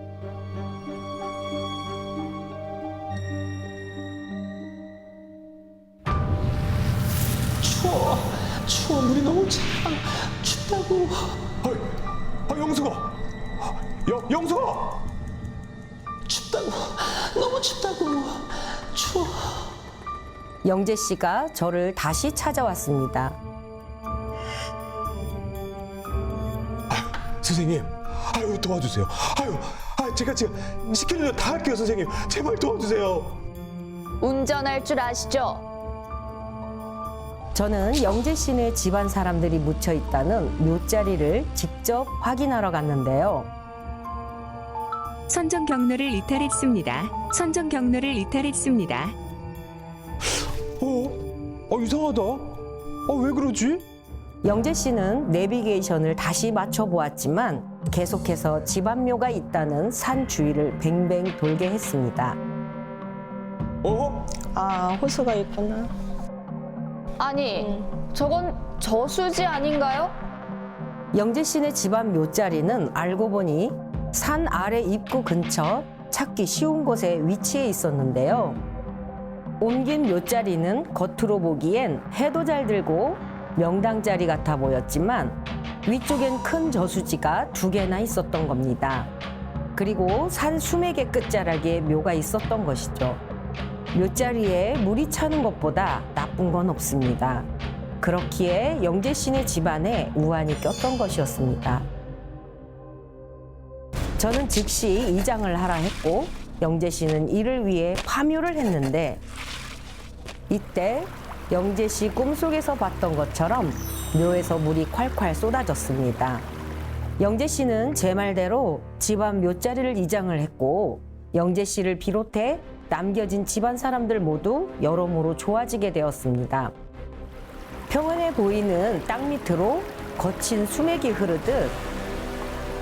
추워 물이 너무 차. 춥다고. 영수가. 영수가. 춥다고. 너무 춥다고. 추워. 영재 씨가 저를 다시 찾아왔습니다. 선생님, 도와주세요. 제가 지금 시키는 대로 다 할게요, 선생님. 제발 도와주세요. 운전할 줄 아시죠? 저는 영재 씨네 집안 사람들이 묻혀 있다는 묘자리를 직접 확인하러 갔는데요. 선정 경로를 이탈했습니다. 선정 경로를 이탈했습니다. 이상하다. 왜 그러지? 영재 씨는 내비게이션을 다시 맞춰보았지만 계속해서 집안묘가 있다는 산 주위를 뱅뱅 돌게 했습니다. 호수가 있구나. 아니, 저건 저수지 아닌가요? 영재 씨네 집안 묘자리는 알고 보니 산 아래 입구 근처 찾기 쉬운 곳에 위치해 있었는데요. 옮긴 묘자리는 겉으로 보기엔 해도 잘 들고 명당자리 같아 보였지만 위쪽엔 큰 저수지가 2개나 있었던 겁니다. 그리고 산 수맥의 끝자락에 묘가 있었던 것이죠. 묘자리에 물이 차는 것보다 나쁜 건 없습니다. 그렇기에 영재 씨네 집안에 우환이 꼈던 것이었습니다. 저는 즉시 이장을 하라 했고 영재 씨는 이를 위해 파묘를 했는데 이때 영재 씨 꿈속에서 봤던 것처럼 묘에서 물이 콸콸 쏟아졌습니다. 영재 씨는 제 말대로 집안 묘자리를 이장을 했고 영재 씨를 비롯해 남겨진 집안 사람들 모두 여러모로 좋아지게 되었습니다. 평안해 보이는 땅 밑으로 거친 수맥이 흐르듯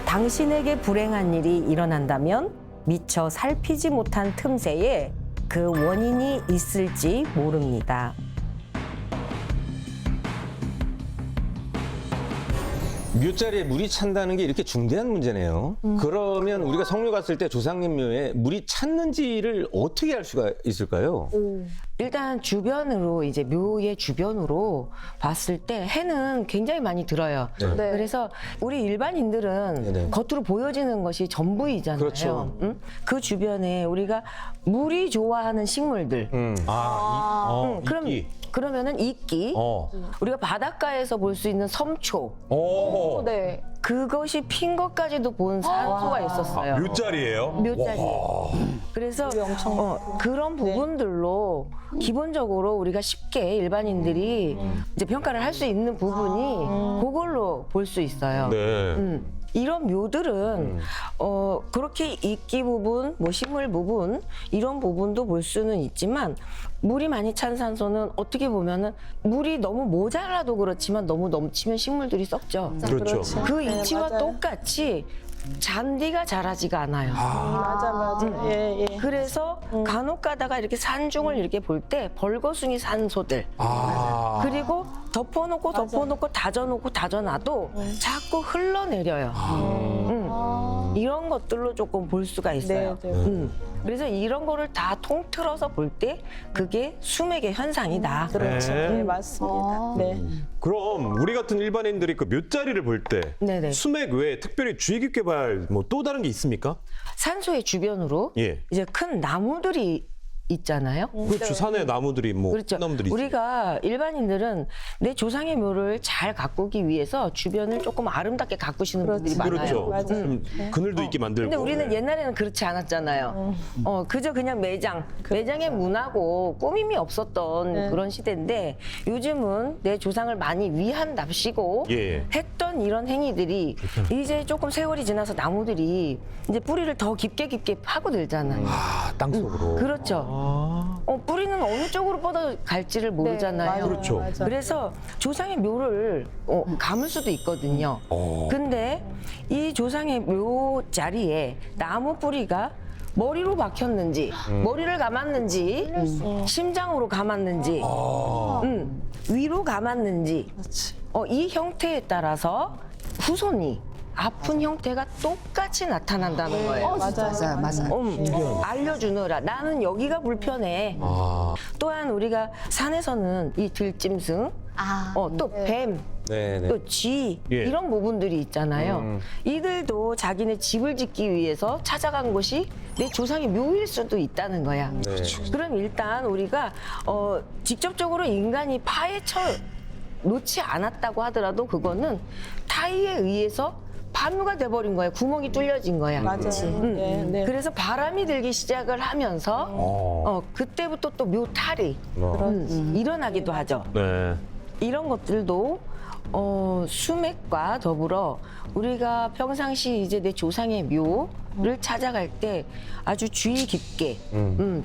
당신에게 불행한 일이 일어난다면 미처 살피지 못한 틈새에 그 원인이 있을지 모릅니다. 묘자리에 물이 찬다는 게 이렇게 중대한 문제네요. 그러면 우리가 성묘 갔을 때 조상님 묘에 물이 찼는지를 어떻게 알 수가 있을까요? 일단 주변으로 이제 묘의 주변으로 봤을 때 해는 굉장히 많이 들어요. 네. 네. 그래서 우리 일반인들은 네네. 겉으로 보여지는 것이 전부이잖아요. 그렇죠. 응? 그 주변에 우리가 물이 좋아하는 식물들. 그럼 이끼. 그러면은 이끼. 우리가 바닷가에서 볼 수 있는 섬초. 네. 그것이 핀 것까지도 본 산소가 있었어요. 묘자리예요? 묘자리. 그래서 그런 부분들로 기본적으로 우리가 쉽게 일반인들이 이제 평가를 할 수 있는 부분이 그걸로 볼 수 있어요. 네. 이런 묘들은 그렇게 이끼 부분, 뭐 식물 부분 이런 부분도 볼 수는 있지만 물이 많이 찬 산소는 어떻게 보면은 물이 너무 모자라도 그렇지만 너무 넘치면 식물들이 썩죠. 그렇죠. 그 네, 이치와 맞아요. 똑같이 잔디가 자라지가 않아요. 맞아. 예. 그래서 간혹 가다가 이렇게 산중을 이렇게 볼 때 벌거숭이 산소들 그리고 덮어놓고 다져놓고 다져놔도 자꾸 흘러내려요. 이런 것들로 조금 볼 수가 있어요. 네. 그래서 이런 거를 다 통틀어서 볼 때 그게 수맥의 현상이다. 그렇죠. 네. 네, 맞습니다. 네. 그럼 우리 같은 일반인들이 그 묘자리를 볼 때 네네. 수맥 외에 특별히 주의 깊게 봐야 할 뭐 또 다른 게 있습니까? 산소의 주변으로 예. 이제 큰 나무들이 있잖아요. 그렇죠. 산에 나무들이 뭐 그렇죠. 나무들이 있어요. 우리가 일반인들은 내 조상의 묘를 잘 가꾸기 위해서 주변을 조금 아름답게 가꾸시는 분들이 많아요. 그렇죠. 맞아요. 좀 그늘도 있게 만들고. 근데 우리는 네. 옛날에는 그렇지 않았잖아요. 그저 그냥 매장의 문화고 꾸밈이 없었던 그런 시대인데 요즘은 내 조상을 많이 위한답시고 예. 했던 이런 행위들이 이제 조금 세월이 지나서 나무들이 이제 뿌리를 더 깊게 파고들잖아요. 땅속으로. 그렇죠. 뿌리는 어느 쪽으로 뻗어갈지를 모르잖아요. 맞아요. 그렇죠. 맞아요. 그래서 조상의 묘를 감을 수도 있거든요. 근데 이 조상의 묘 자리에 나무 뿌리가 머리로 박혔는지, 머리를 감았는지, 심장으로 감았는지, 위로 감았는지, 이 형태에 따라서 후손이 아픈 형태가 똑같이 나타난다는 거예요. 맞아요. 알려주느라 나는 여기가 불편해. 또한 우리가 산에서는 이 들짐승, 또 뱀, 네네. 또 쥐 예. 이런 부분들이 있잖아요. 이들도 자기네 집을 짓기 위해서 찾아간 곳이 내 조상의 묘일 수도 있다는 거야. 네. 그럼 일단 우리가 직접적으로 인간이 파헤쳐 놓지 않았다고 하더라도 그거는 타의에 의해서 파묘가 돼버린 거야. 구멍이 뚫려진 거야. 맞아요. 네. 그래서 바람이 들기 시작을 하면서 그때부터 또 묘탈이 일어나기도 하죠. 네. 이런 것들도 수맥과 더불어 우리가 평상시 이제 내 조상의 묘를 찾아갈 때 아주 주의 깊게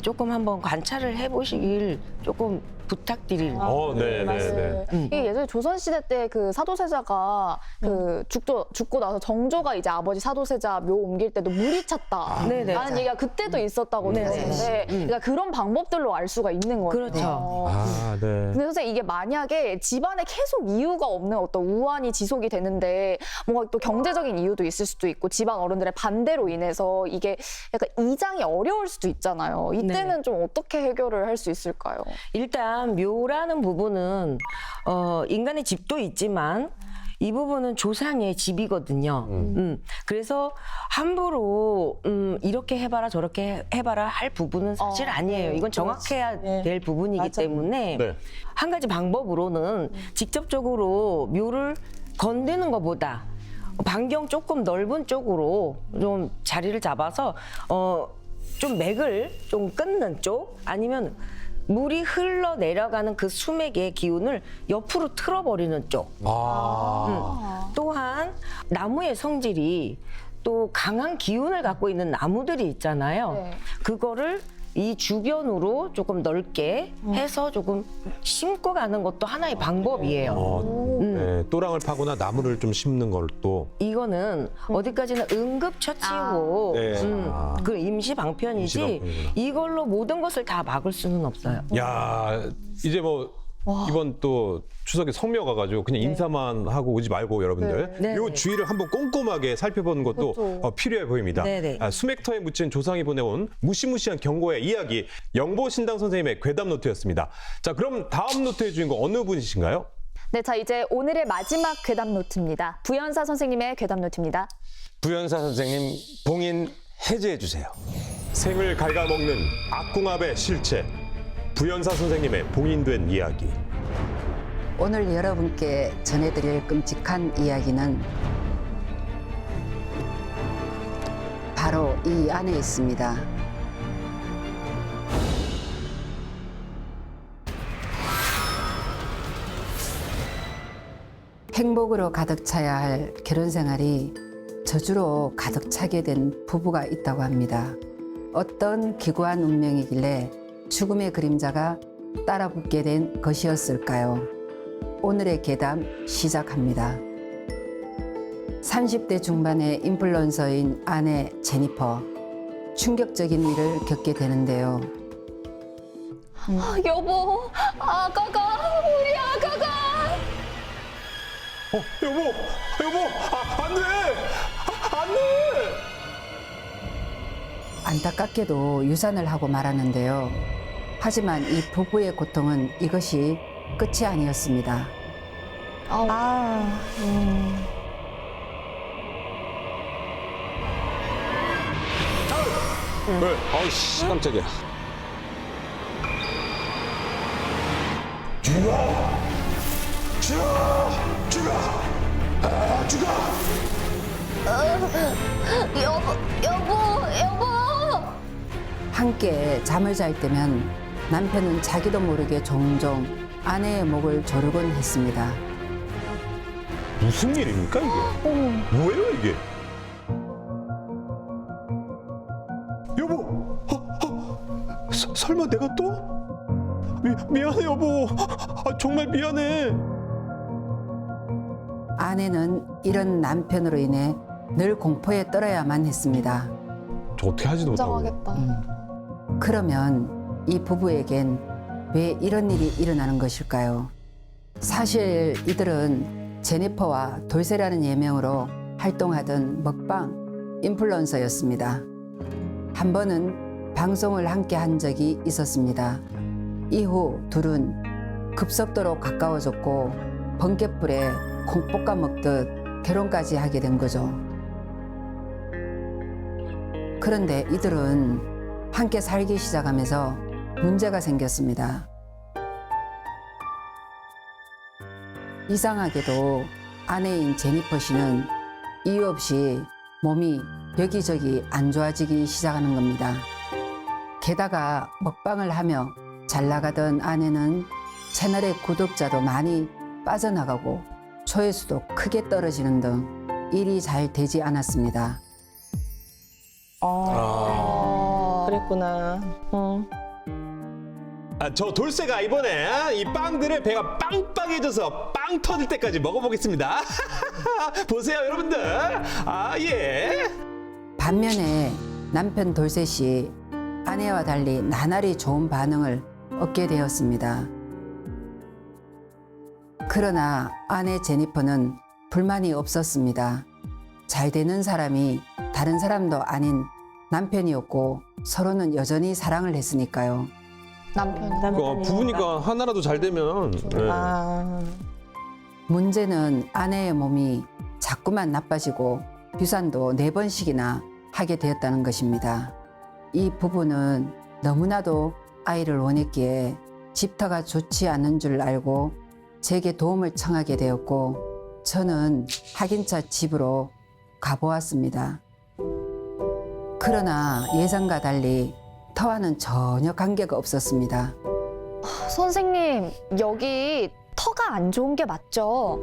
조금 한번 관찰을 해보시길 조금 부탁드립니다. 네. 이게 예전에 조선시대 때 그 사도세자가 그 죽고 나서 정조가 이제 아버지 사도세자 묘 옮길 때도 물이 찼다. 네네. 라는 얘기가 그때도 있었다고 네네. 들었는데 그러니까 그런 방법들로 알 수가 있는 거예요. 그렇죠. 네. 근데 선생님 이게 만약에 집안에 계속 이유가 없는 어떤 우환이 지속이 되는데 뭔가 또 경제적인 이유도 있을 수도 있고 집안 어른들의 반대로 인해서 이게 약간 이장이 어려울 수도 있잖아요. 이때는 네. 좀 어떻게 해결을 할 수 있을까요? 일단 묘라는 부분은 인간의 집도 있지만 이 부분은 조상의 집이거든요. 그래서 함부로 이렇게 해봐라 저렇게 해봐라 할 부분은 사실 아니에요. 이건 정확해야 될 부분이기 때문에 네. 한 가지 방법으로는 직접적으로 묘를 건드는 것보다 반경 조금 넓은 쪽으로 좀 자리를 잡아서 좀 맥을 좀 끊는 쪽 아니면 물이 흘러 내려가는 그 수맥의 기운을 옆으로 틀어버리는 쪽. 또한 나무의 성질이 또 강한 기운을 갖고 있는 나무들이 있잖아요. 네. 그거를 이 주변으로 조금 넓게 해서 조금 심고 가는 것도 하나의 방법이에요. 네. 또랑을 파거나 나무를 좀 심는 걸 또. 이거는 어디까지나 응급처치고 네. 그 임시 방편이지 임시 방편이구나. 이걸로 모든 것을 다 막을 수는 없어요. 야, 이제 뭐 이번 또 추석에 성묘 가가지고 그냥 인사만 하고 오지 말고 여러분들 네. 요 주의를 한번 꼼꼼하게 살펴보는 것도 필요해 보입니다. 네네. 수맥터에 묻힌 조상이 보내온 무시무시한 경고의 이야기 영보신당 선생님의 괴담 노트였습니다. 자, 그럼 다음 노트의 주인공 어느 분이신가요? 네, 자 이제 오늘의 마지막 괴담 노트입니다. 부연사 선생님의 괴담 노트입니다. 부연사 선생님 봉인 해제해 주세요. 생을 갉아먹는 악궁합의 실체 부연사 선생님의 봉인된 이야기. 오늘 여러분께 전해드릴 끔찍한 이야기는 바로 이 안에 있습니다. 행복으로 가득 차야 할 결혼 생활이 저주로 가득 차게 된 부부가 있다고 합니다. 어떤 기구한 운명이길래 죽음의 그림자가 따라붙게 된 것이었을까요? 오늘의 괴담 시작합니다. 30대 중반의 인플루언서인 아내 제니퍼. 충격적인 일을 겪게 되는데요. 여보, 아가가, 우리 아가가. 여보, 안 돼! 안 돼! 안타깝게도 유산을 하고 말았는데요. 하지만 이 부부의 고통은 이것이 끝이 아니었습니다. 아이씨, 깜짝이야. 여보. 함께 잠을 잘 때면 남편은 자기도 모르게 종종 아내의 목을 조르곤 했습니다. 무슨 일입니까 이게? 뭐예요 이게? 여보, 설마 내가 또? 미안해 여보. 정말 미안해. 아내는 이런 남편으로 인해 늘 공포에 떨어야만 했습니다. 저 어떻게 하지도 못하고. 긴장하겠다. 그러면 이 부부에겐 왜 이런 일이 일어나는 것일까요? 사실 이들은 제니퍼와 돌쇠라는 예명으로 활동하던 먹방 인플루언서였습니다. 한 번은 방송을 함께 한 적이 있었습니다. 이후 둘은 급속도로 가까워졌고 번갯불에 콩 볶아 먹듯 결혼까지 하게 된 거죠. 그런데 이들은 함께 살기 시작하면서 문제가 생겼습니다. 이상하게도 아내인 제니퍼 씨는 이유 없이 몸이 여기저기 안 좋아지기 시작하는 겁니다. 게다가 먹방을 하며 잘 나가던 아내는 채널의 구독자도 많이 빠져나가고 조회수도 크게 떨어지는 등 일이 잘 되지 않았습니다. 그랬구나. 저 돌쇠가 이번에 이 빵들을 배가 빵빵해져서 빵 터질 때까지 먹어보겠습니다. 보세요 여러분들. 예. 반면에 남편 돌쇠 씨 아내와 달리 나날이 좋은 반응을 얻게 되었습니다. 그러나 아내 제니퍼는 불만이 없었습니다. 잘 되는 사람이 다른 사람도 아닌 남편이었고 서로는 여전히 사랑을 했으니까요. 부부니까 하나라도 잘 되면. 문제는 아내의 몸이 자꾸만 나빠지고 유산도 4번씩이나 하게 되었다는 것입니다. 이 부부는 너무나도 아이를 원했기에 집터가 좋지 않은 줄 알고 제게 도움을 청하게 되었고 저는 확인차 집으로 가보았습니다. 그러나 예상과 달리 터와는 전혀 관계가 없었습니다. 선생님, 여기 터가 안 좋은 게 맞죠?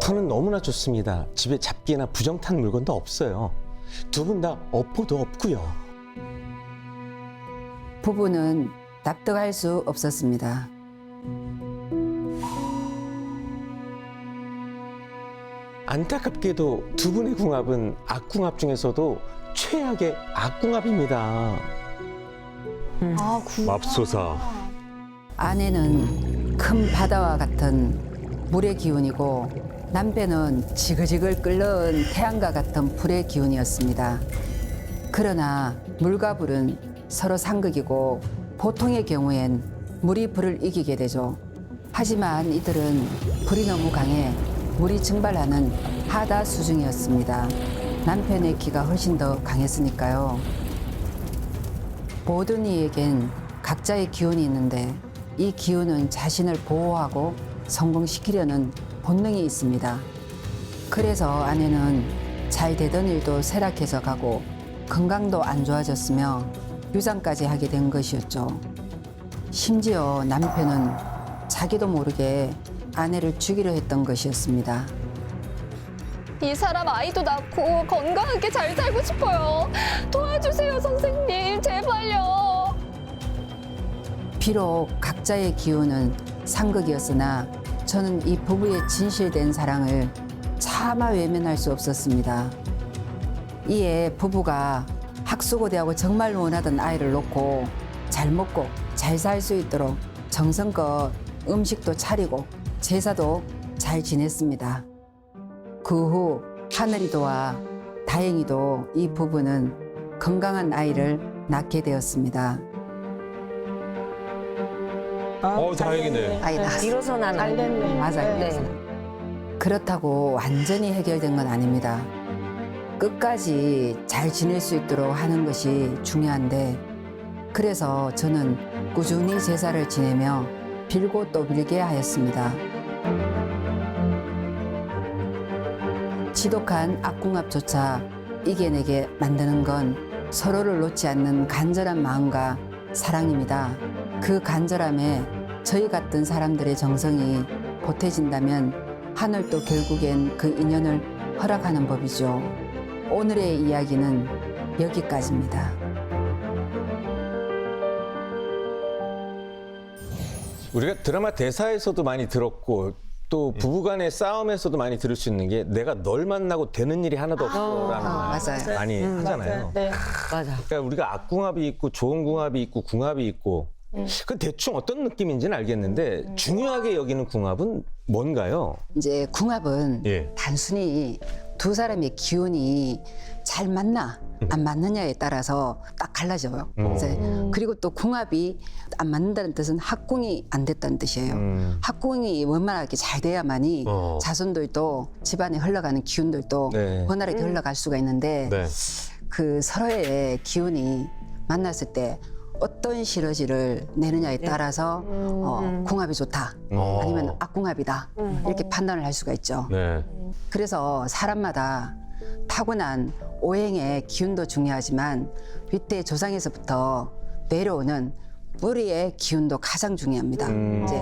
터는 너무나 좋습니다. 집에 잡기나 부정탄 물건도 없어요. 두 분 다 업보도 없고요. 부부는 납득할 수 없었습니다. 안타깝게도 두 분의 궁합은 악궁합 중에서도 최악의 악궁합입니다. 아, 맙소사. 아내는 큰 바다와 같은 물의 기운이고 남편은 지글지글 끓는 태양과 같은 불의 기운이었습니다. 그러나 물과 불은 서로 상극이고 보통의 경우엔 물이 불을 이기게 되죠. 하지만 이들은 불이 너무 강해 물이 증발하는 하다 수중이었습니다. 남편의 기가 훨씬 더 강했으니까요. 모든 이에겐 각자의 기운이 있는데 이 기운은 자신을 보호하고 성공시키려는 본능이 있습니다. 그래서 아내는 잘 되던 일도 쇠락해서 가고 건강도 안 좋아졌으며 유산까지 하게 된 것이었죠. 심지어 남편은 자기도 모르게 아내를 죽이려 했던 것이었습니다. 이 사람 아이도 낳고 건강하게 잘 살고 싶어요. 도와주세요, 선생님. 제발요. 비록 각자의 기운은 상극이었으나 저는 이 부부의 진실된 사랑을 차마 외면할 수 없었습니다. 이에 부부가 학수고대하고 정말 원하던 아이를 놓고 잘 먹고 잘 살 수 있도록 정성껏 음식도 차리고 제사도 잘 지냈습니다. 그 후 하늘이 도와 다행히도 이 부부는 건강한 아이를 낳게 되었습니다. 다행이네. 아이 낳았어요. 비로소 난 잘 됐네. 맞아요. 네. 그렇다고 완전히 해결된 건 아닙니다. 끝까지 잘 지낼 수 있도록 하는 것이 중요한데 그래서 저는 꾸준히 제사를 지내며 빌고 또 빌게 하였습니다. 지독한 악궁합조차 이겨내게 만드는 건 서로를 놓지 않는 간절한 마음과 사랑입니다. 그 간절함에 저희 같은 사람들의 정성이 보태진다면 하늘도 결국엔 그 인연을 허락하는 법이죠. 오늘의 이야기는 여기까지입니다. 우리가 드라마 대사에서도 많이 들었고 또 부부간의 싸움에서도 많이 들을 수 있는 게 내가 널 만나고 되는 일이 하나도 없어라는 말 맞아요. 많이 하잖아요. 네. 맞아. 그러니까 우리가 악궁합이 있고 좋은 궁합이 있고 궁합이 있고 그 대충 어떤 느낌인지는 알겠는데 중요하게 여기는 궁합은 뭔가요? 이제 궁합은 예. 단순히 두 사람의 기운이 잘 맞나 안 맞느냐에 따라서 딱 갈라져요. 이제 그리고 또 궁합이 안 맞는다는 뜻은 합궁이 안 됐다는 뜻이에요. 합궁이 원만하게 잘 돼야만이 자손들도 집안에 흘러가는 기운들도 네. 원활하게 흘러갈 수가 있는데 네. 그 서로의 기운이 만났을 때 어떤 시너지를 내느냐에 따라서 궁합이 좋다 아니면 악궁합이다 이렇게 판단을 할 수가 있죠. 네. 그래서 사람마다 타고난 오행의 기운도 중요하지만 윗대 조상에서부터 내려오는 뿌리의 기운도 가장 중요합니다. 이제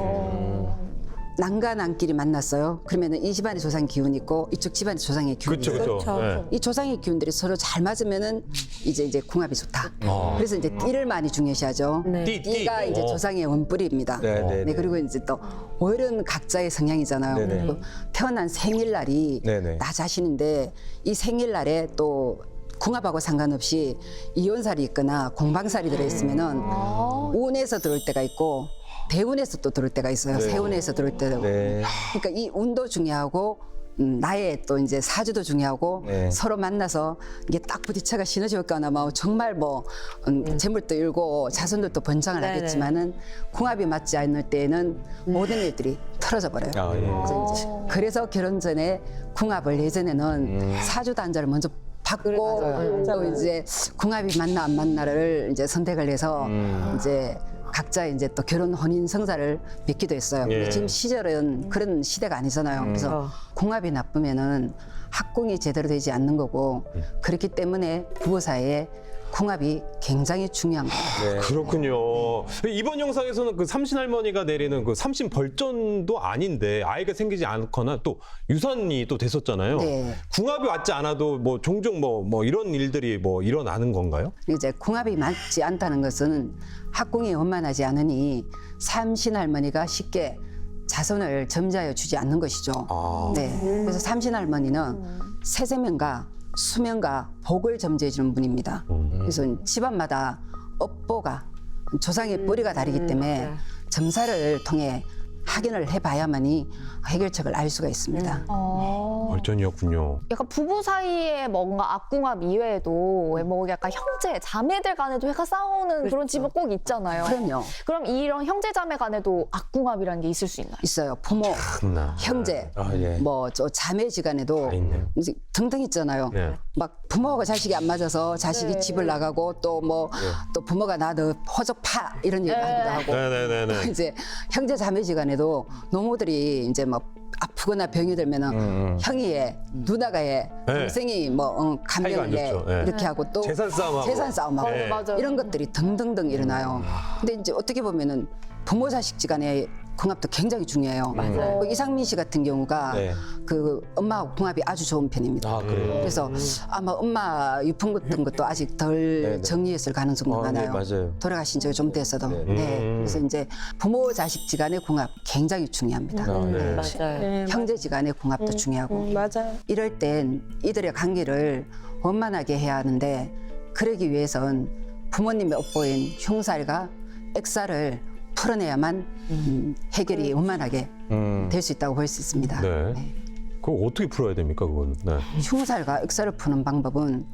난과 난끼리 만났어요. 그러면은 이 집안의 조상 기운이 있고 이쪽 집안의 조상의 기운이 그렇죠, 있어요. 그렇죠. 네. 이 조상의 기운들이 서로 잘 맞으면은 이제 궁합이 좋다. 그래서 이제 띠를 많이 중요시하죠. 띠. 띠가 이제 조상의 원뿌리입니다. 네, 네, 네. 그리고 이제 또 월은 각자의 성향이잖아요. 네, 네. 그리고 태어난 생일날이 네, 네. 나 자신인데 이 생일날에 또 궁합하고 상관없이 이혼살이 있거나 공방살이 들어있으면은 운에서 들어올 때가 있고 대운에서 또 들어올 때가 있어요. 네. 세운에서 들어올 때도. 네. 그러니까 이 운도 중요하고 나의 또 이제 사주도 중요하고 네. 서로 만나서 이게 딱 부딪혀가 시너지올까나 뭐 정말 뭐 재물도 일고 자손들도 번창을 네네. 하겠지만은 궁합이 맞지 않을 때에는 모든 일들이 틀어져 버려요. 아, 예. 그래서 결혼 전에 궁합을 예전에는 사주 단자를 먼저 받고 또 이제 궁합이 맞나 안 맞나를 이제 선택을 해서 이제 각자 이제 또 결혼 혼인 성사를 맺기도 했어요. 근데 예. 지금 시절은 그런 시대가 아니잖아요. 그래서 궁합이 나쁘면은 합궁이 제대로 되지 않는 거고 그렇기 때문에 부부 사이에 궁합이 굉장히 중요한 거예요. 네. 그렇군요. 이번 영상에서는 그 삼신할머니가 내리는 그 삼신벌전도 아닌데 아이가 생기지 않거나 또 유산이 또 됐었잖아요. 네. 궁합이 맞지 않아도 뭐 종종 뭐 이런 일들이 뭐 일어나는 건가요? 이제 궁합이 맞지 않다는 것은 합궁이 원만하지 않으니 삼신할머니가 쉽게 자손을 점지하여 주지 않는 것이죠. 아. 네. 그래서 삼신할머니는 세세명과 수명과 복을 점지해 주는 분입니다. 그래서 집안마다 업보가 조상의 뿌리가 다르기 때문에 점사를 통해 확인을 해봐야만이 해결책을 알 수가 있습니다. 발전이었군요. 약간 부부 사이에 뭔가 악궁합 이외에도 뭐 약간 형제, 자매들 간에도 약간 싸우는 그런 집은 꼭 있잖아요. 그럼요. 그럼 이런 형제, 자매 간에도 악궁합이라는 게 있을 수 있나요? 있어요. 부모, 형제, 아, 예. 뭐 저 자매지간에도 다 있네요. 이제 등등 있잖아요. 네. 막 부모하고 자식이 안 맞아서 자식이 집을 나가고 또 뭐 또 부모가 나 너 호적파 이런 얘기도 하기도 하고 네네네네. 이제 형제 자매지간에도 노모들이 이제 뭐 아프거나 병이 들면은 형이 해, 누나가 해, 동생이 뭐 사이가 안 간병을 해 좋죠. 네. 이렇게 하고 또 재산 싸움하고. 재산 싸움하고 네. 맞아요. 이런 것들이 등등등 일어나요. 근데 이제 어떻게 보면은 부모 자식지간의 궁합도 굉장히 중요해요. 그 이상민 씨 같은 경우가 네. 그 엄마하고 궁합이 아주 좋은 편입니다. 아, 그래요? 그래서 아마 엄마 유품 같은 것도 아직 덜 네. 정리했을 가능성도 네, 많아요. 맞아요. 돌아가신 지가 좀 됐어도. 네. 네. 그래서 이제 부모 자식지간의 궁합 굉장히 중요합니다. 네. 맞아요. 네, 형제지간의 궁합도 중요하고. 맞아요. 이럴 땐 이들의 관계를 원만하게 해야 하는데 그러기 위해선 부모님의 업보인 흉살과 액살을 풀어내야만 해결이 원만하게 될 수 있다고 볼 수 있습니다. 네. 그거 어떻게 풀어야 됩니까, 그건? 네. 흉살과 액살을 푸는 방법은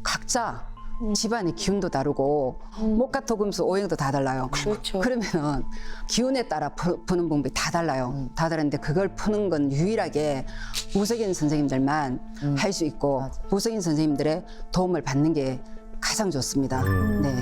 각자 집안의 기운도 다르고 목화토금수 오행도 다 달라요. 그렇죠. 그러면 기운에 따라 푸는 방법이 다 달라요. 다 다른데 그걸 푸는 건 유일하게 무속인 선생님들만 할 수 있고 무속인 선생님들의 도움을 받는 게 가장 좋습니다. 네.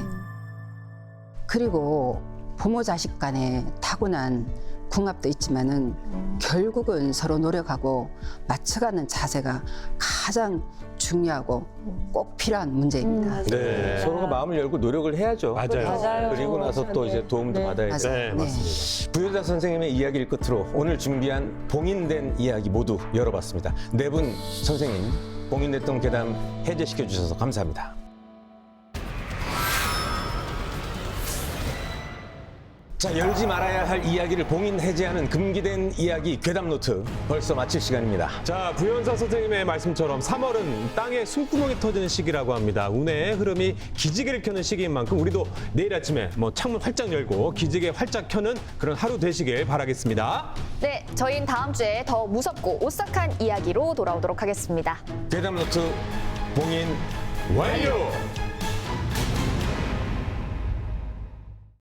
그리고 부모 자식 간에 타고난 궁합도 있지만은 결국은 서로 노력하고 맞춰가는 자세가 가장 중요하고 꼭 필요한 문제입니다. 네. 서로가 마음을 열고 노력을 해야죠. 맞아요. 그리고 나서 또 이제 도움도 받아야죠. 맞아요. 네, 맞습니다. 부효자 선생님의 이야기를 끝으로 오늘 준비한 봉인된 이야기 모두 열어봤습니다. 네 분 선생님, 봉인됐던 괴담 해제시켜 주셔서 감사합니다. 자, 열지 말아야 할 이야기를 봉인 해제하는 금기된 이야기 괴담노트 벌써 마칠 시간입니다. 자, 부연사 선생님의 말씀처럼 3월은 땅에 숨구멍이 터지는 시기라고 합니다. 운해의 흐름이 기지개를 켜는 시기인 만큼 우리도 내일 아침에 뭐 창문 활짝 열고 기지개 활짝 켜는 그런 하루 되시길 바라겠습니다. 네, 저희는 다음 주에 더 무섭고 오싹한 이야기로 돌아오도록 하겠습니다. 괴담노트 봉인 완료!